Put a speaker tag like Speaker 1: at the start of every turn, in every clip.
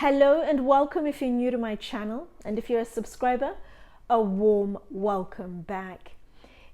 Speaker 1: Hello and welcome if you're new to my channel, and if you're a subscriber, a warm welcome back.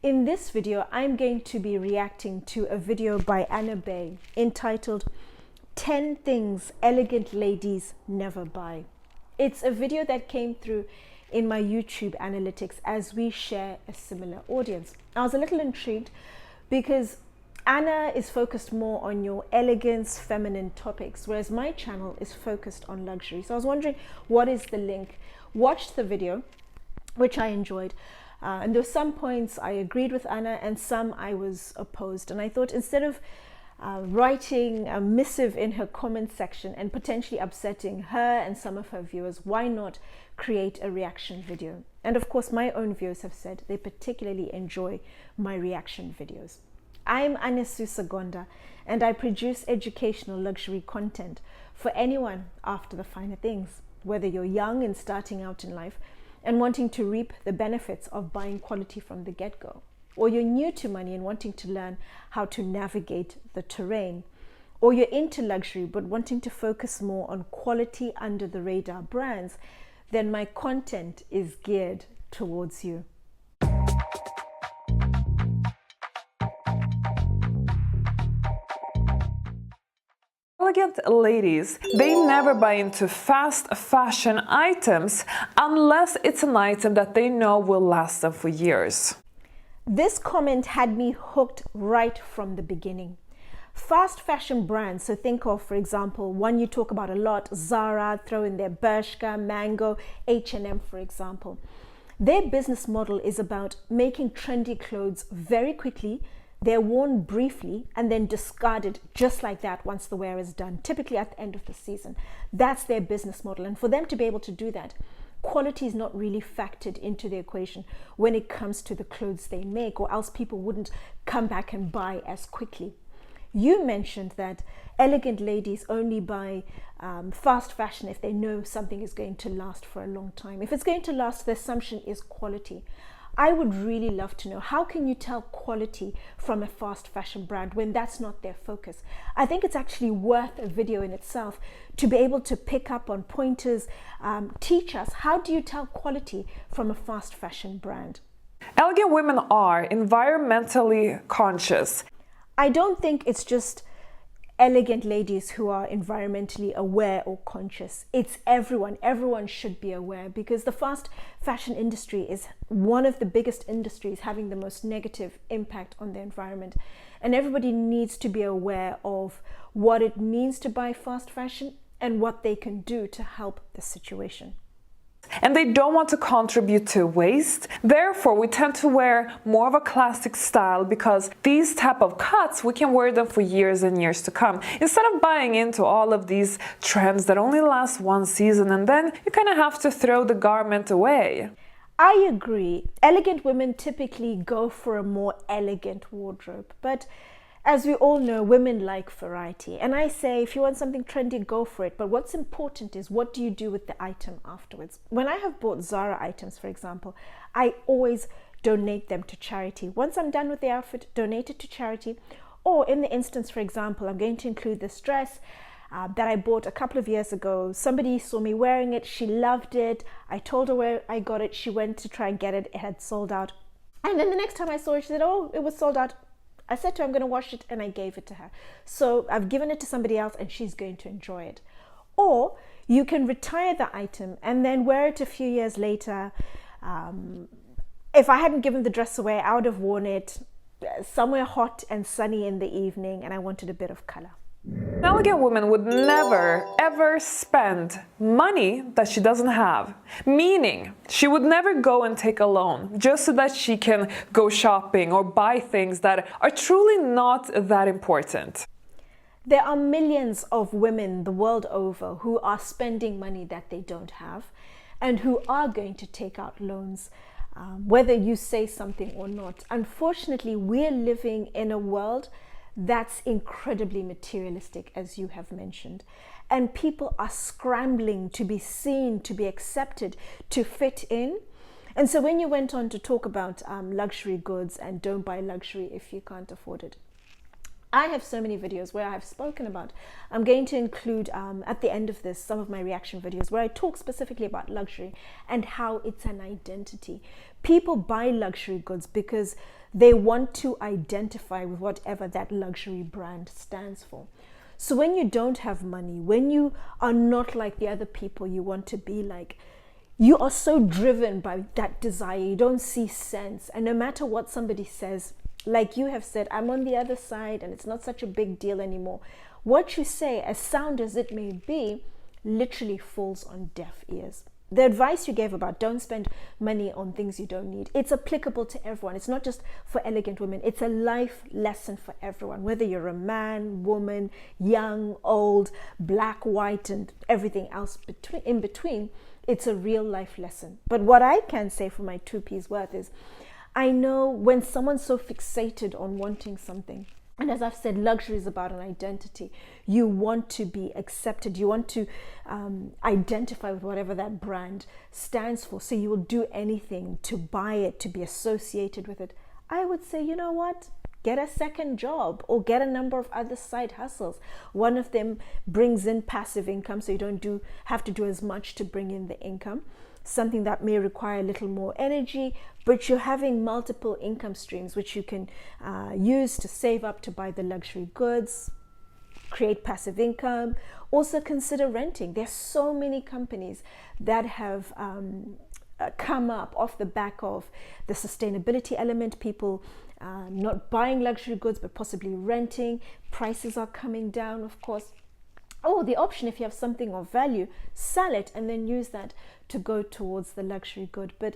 Speaker 1: In this video, I'm going to be reacting to a video by Anna entitled 10 Things Elegant Ladies Never Buy. It's a video that came through in my YouTube analytics as we share a similar audience. I was a little intrigued because Anna is focused more on your elegance, feminine topics, whereas my channel is focused on luxury. So I was wondering, what is the link? Watched the video, which I enjoyed. And there were some points I agreed with Anna and some I was opposed. And I thought, instead of writing a missive in her comment section and potentially upsetting her and some of her viewers, why not create a reaction video? And of course, my own viewers have said they particularly enjoy my reaction videos. I'm Anesu Sagonda, and I produce educational luxury content for anyone after the finer things, whether you're young and starting out in life and wanting to reap the benefits of buying quality from the get-go, or you're new to money and wanting to learn how to navigate the terrain, or you're into luxury but wanting to focus more on quality under the radar brands, then my content is geared towards you.
Speaker 2: Elegant ladies, they never buy into fast fashion items unless it's an item that they know will last them for years.
Speaker 1: This comment had me hooked right from the beginning. Fast fashion brands, so think of, for example, one you talk about a lot, Zara, throw in there Bershka, Mango, H&M, for example. Their business model is about making trendy clothes very quickly. They're worn briefly and then discarded just like that once the wear is done, typically at the end of the season. That's their business model. And for them to be able to do that, quality is not really factored into the equation when it comes to the clothes they make, or else people wouldn't come back and buy as quickly. You mentioned that elegant ladies only buy fast fashion if they know something is going to last for a long time. If it's going to last, the assumption is quality. I would really love to know, how can you tell quality from a fast fashion brand when that's not their focus? I think it's actually worth a video in itself to be able to pick up on pointers, teach us, how do you tell quality from a fast fashion brand?
Speaker 2: Elegant women are environmentally conscious.
Speaker 1: I don't think it's just elegant ladies who are environmentally aware or conscious. It's everyone. Everyone should be aware, because the fast fashion industry is one of the biggest industries having the most negative impact on the environment. And everybody needs to be aware of what it means to buy fast fashion and what they can do to help the situation.
Speaker 2: And they don't want to contribute to waste. Therefore, we tend to wear more of a classic style, because these type of cuts, we can wear them for years and years to come, instead of buying into all of these trends that only last one season and then you kind of have to throw the garment away.
Speaker 1: I agree. Elegant women typically go for a more elegant wardrobe, but as we all know, women like variety. And I say, if you want something trendy, go for it. But what's important is, what do you do with the item afterwards? When I have bought Zara items, for example, I always donate them to charity. Once I'm done with the outfit, donate it to charity. Or in the instance, for example, I'm going to include this dress that I bought a couple of years ago. Somebody saw me wearing it. She loved it. I told her where I got it. She went to try and get it. It had sold out. And then the next time I saw her, she said, oh, it was sold out. I said to her, I'm going to wash it, and I gave it to her. So I've given it to somebody else and she's going to enjoy it. Or you can retire the item and then wear it a few years later. If I hadn't given the dress away, I would have worn it somewhere hot and sunny in the evening, and I wanted a bit of color.
Speaker 2: An elegant woman would never, ever spend money that she doesn't have. Meaning, she would never go and take a loan just so that she can go shopping or buy things that are truly not that important.
Speaker 1: There are millions of women the world over who are spending money that they don't have, and who are going to take out loans, whether you say something or not. Unfortunately, we're living in a world that's incredibly materialistic, as you have mentioned, and people are scrambling to be seen, to be accepted, to fit in. And so when you went on to talk about luxury goods and don't buy luxury if you can't afford it, I have so many videos where I have spoken about. I'm going to include at the end of this some of my reaction videos where I talk specifically about luxury and how it's an identity. People buy luxury goods because they want to identify with whatever that luxury brand stands for. So when you don't have money, when you are not like the other people you want to be like, you are so driven by that desire, you don't see sense. And no matter what somebody says, like you have said, I'm on the other side and it's not such a big deal anymore. What you say, as sound as it may be, literally falls on deaf ears. The advice you gave about don't spend money on things you don't need, it's applicable to everyone. It's not just for elegant women. It's a life lesson for everyone, whether you're a man, woman, young, old, black, white, and everything else in between. It's a real life lesson. But what I can say for my 2p's worth is, I know when someone's so fixated on wanting something, and as I've said, luxury is about an identity. You want to be accepted. You want to identify with whatever that brand stands for. So you will do anything to buy it, to be associated with it. I would say, you know what? Get a second job or get a number of other side hustles. One of them brings in passive income, so you don't have to do as much to bring in the income. Something that may require a little more energy, but you're having multiple income streams which you can use to save up to buy the luxury goods, create passive income. Also consider renting. There's so many companies that have come up off the back of the sustainability element, people not buying luxury goods but possibly renting. Prices are coming down, of course. Oh, the option, if you have something of value, sell it and then use that to go towards the luxury good. But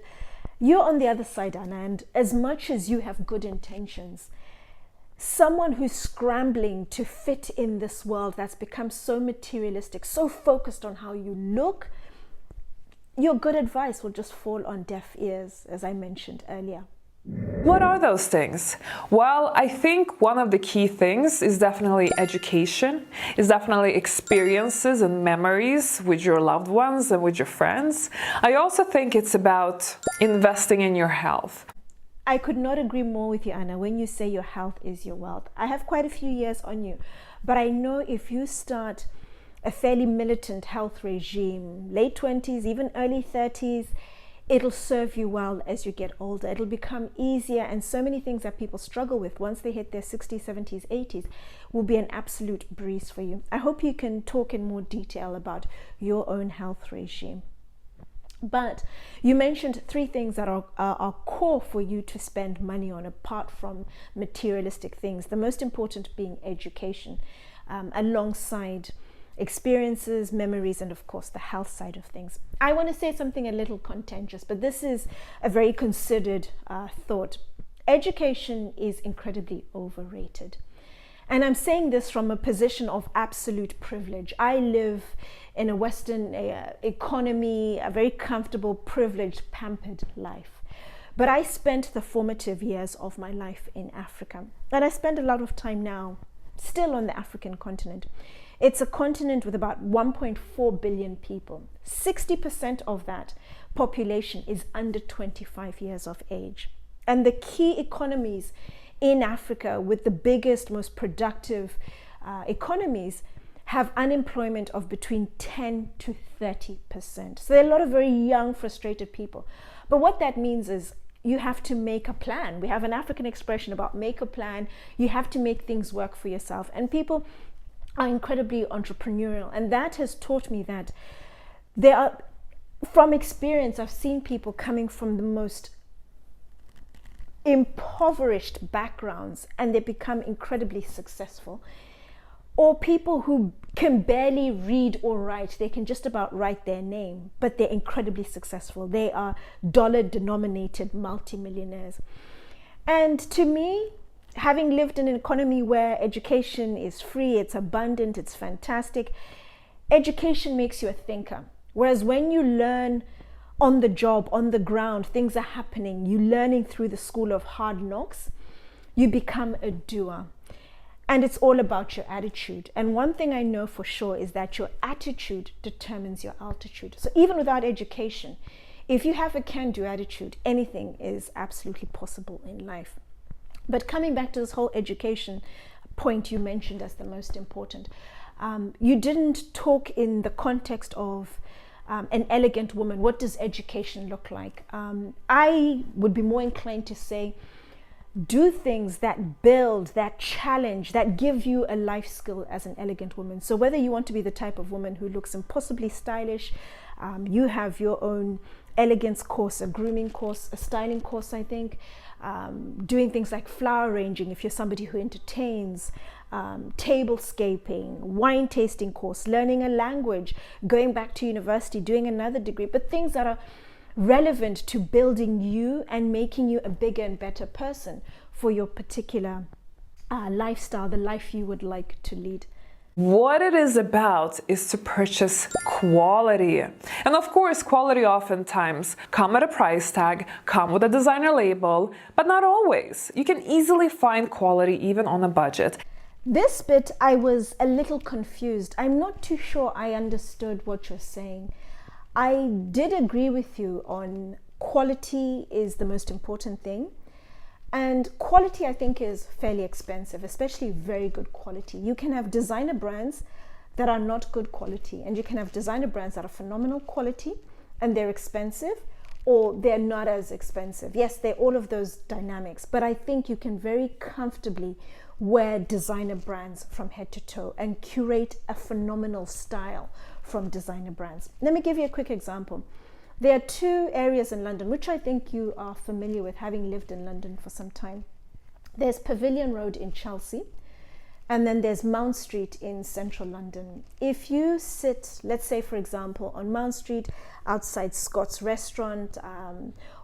Speaker 1: you're on the other side, Anna, and as much as you have good intentions, someone who's scrambling to fit in this world that's become so materialistic, so focused on how you look, your good advice will just fall on deaf ears, as I mentioned earlier.
Speaker 2: What are those things? Well, I think one of the key things is definitely education, is definitely experiences and memories with your loved ones and with your friends. I also think it's about investing in your health.
Speaker 1: I could not agree more with you, Anna, when you say your health is your wealth. I have quite a few years on you, but I know if you start a fairly militant health regime, late 20s, even early 30s, it'll serve you well as you get older. It'll become easier, and so many things that people struggle with once they hit their 60s, 70s, 80s will be an absolute breeze for you. I hope you can talk in more detail about your own health regime. But you mentioned 3 things that are core for you to spend money on apart from materialistic things, the most important being education, alongside experiences, memories, and of course the health side of things. I want to say something a little contentious, but this is a very considered thought. Education is incredibly overrated. And I'm saying this from a position of absolute privilege. I live in a Western economy, a very comfortable, privileged, pampered life. But I spent the formative years of my life in Africa. And I spend a lot of time now still on the African continent. It's a continent with about 1.4 billion people. 60% of that population is under 25 years of age. And the key economies in Africa with the biggest, most productive economies have unemployment of between 10 to 30%. So there are a lot of very young, frustrated people. But what that means is you have to make a plan. We have an African expression about make a plan. You have to make things work for yourself. And people are incredibly entrepreneurial, and that has taught me that there are, from experience, I've seen people coming from the most impoverished backgrounds and they become incredibly successful, or people who can barely read or write. They can just about write their name, but they're incredibly successful. They are dollar-denominated multimillionaires. And to me, having lived in an economy where education is free, it's abundant, it's fantastic, education makes you a thinker. Whereas when you learn on the job, on the ground, things are happening, you're learning through the school of hard knocks, you become a doer. And it's all about your attitude. And one thing I know for sure is that your attitude determines your altitude. So even without education, if you have a can-do attitude, anything is absolutely possible in life. But coming back to this whole education point you mentioned as the most important. You didn't talk in the context of an elegant woman. What does education look like? I would be more inclined to say, do things that build, that challenge, that give you a life skill as an elegant woman. So whether you want to be the type of woman who looks impossibly stylish, you have your own elegance course, a grooming course, a styling course, I think, doing things like flower arranging if you're somebody who entertains, tablescaping, wine tasting course, learning a language, going back to university, doing another degree, but things that are relevant to building you and making you a bigger and better person for your particular lifestyle, the life you would like to lead.
Speaker 2: What it is about is to purchase quality. And of course, quality oftentimes come at a price tag, come with a designer label, but not always. You can easily find quality even on a budget.
Speaker 1: This bit, I was a little confused. I'm not too sure I understood what you're saying. I did agree with you on quality is the most important thing. And quality, I think, is fairly expensive, especially very good quality. You can have designer brands that are not good quality, and you can have designer brands that are phenomenal quality and they're expensive, or they're not as expensive. Yes, they're all of those dynamics, but I think you can very comfortably wear designer brands from head to toe and curate a phenomenal style from designer brands. Let me give you a quick example. There are two areas in London, which I think you are familiar with, having lived in London for some time. There's Pavilion Road in Chelsea, and then there's Mount Street in central London. If you sit, let's say, for example, on Mount Street outside Scott's restaurant,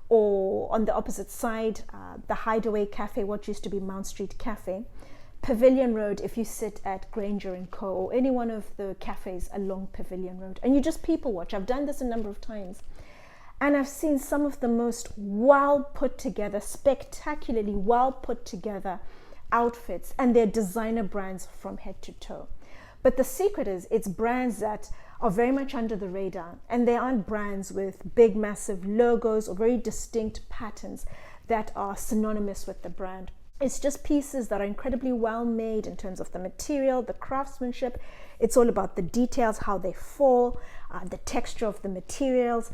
Speaker 1: or on the opposite side, the Hideaway Cafe, what used to be Mount Street Cafe, Pavilion Road, if you sit at Granger & Co. or any one of the cafes along Pavilion Road, and you just people watch. I've done this a number of times, and I've seen some of the most well put together, spectacularly well put together outfits, and they're designer brands from head to toe. But the secret is, it's brands that are very much under the radar, and they aren't brands with big massive logos or very distinct patterns that are synonymous with the brand. It's just pieces that are incredibly well made in terms of the material, the craftsmanship. It's all about the details, how they fall, the texture of the materials.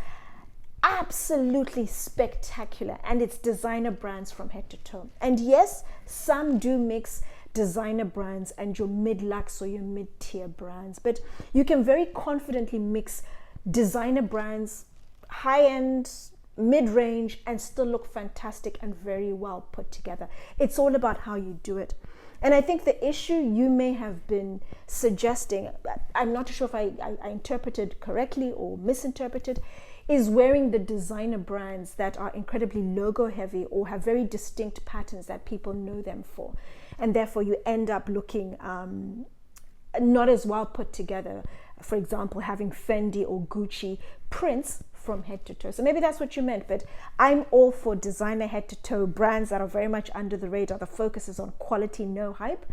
Speaker 1: Absolutely spectacular, and it's designer brands from head to toe. And yes, some do mix designer brands and your mid-lux or your mid-tier brands, but you can very confidently mix designer brands, high-end, mid-range, and still look fantastic and very well put together. It's all about how you do it. And I think the issue you may have been suggesting, I'm not sure if I interpreted correctly or misinterpreted, is wearing the designer brands that are incredibly logo heavy or have very distinct patterns that people know them for. And therefore you end up looking not as well put together. For example, having Fendi or Gucci prints from head to toe. So maybe that's what you meant, but I'm all for designer head to toe brands that are very much under the radar. The focus is on quality, no hype.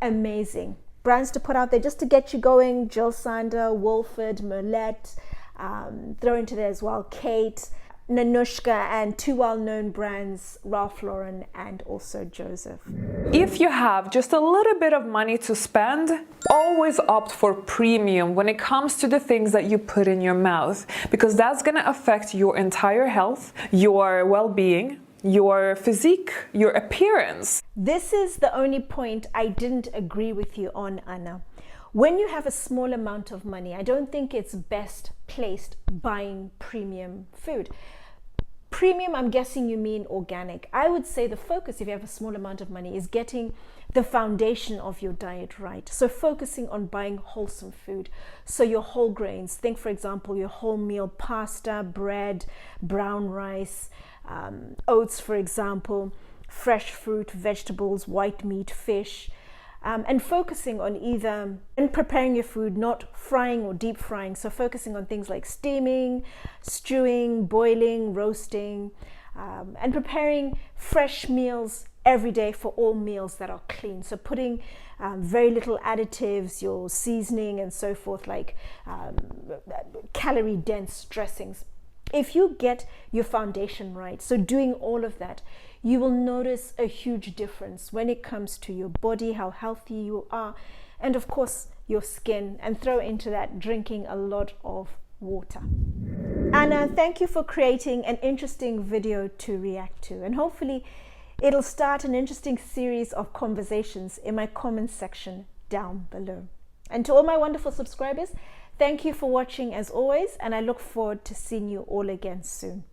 Speaker 1: Amazing brands to put out there just to get you going. Jill Sander, Wolford, Merlette, throw into there as well Kate, Nanushka, and two well-known brands, Ralph Lauren and also Joseph.
Speaker 2: If you have just a little bit of money to spend, always opt for premium when it comes to the things that you put in your mouth, because that's going to affect your entire health, your well-being, your physique, your appearance.
Speaker 1: This is the only point I didn't agree with you on, Anna. When you have a small amount of money, I don't think it's best placed buying premium food. Premium, I'm guessing you mean organic. I would say the focus, if you have a small amount of money, is getting the foundation of your diet right. So focusing on buying wholesome food. So your whole grains, think for example, your wholemeal pasta, bread, brown rice, oats for example, fresh fruit, vegetables, white meat, fish. And focusing on either in preparing your food, not frying or deep frying. So focusing on things like steaming, stewing, boiling, roasting, and preparing fresh meals every day for all meals that are clean. So putting very little additives, your seasoning and so forth, like calorie dense dressings. If you get your foundation right, so doing all of that, you will notice a huge difference when it comes to your body, how healthy you are, and of course your skin. And throw into that drinking a lot of water. Anna, thank you for creating an interesting video to react to, and hopefully it'll start an interesting series of conversations in my comment section down below. And to all my wonderful subscribers, thank you for watching as always, and I look forward to seeing you all again soon.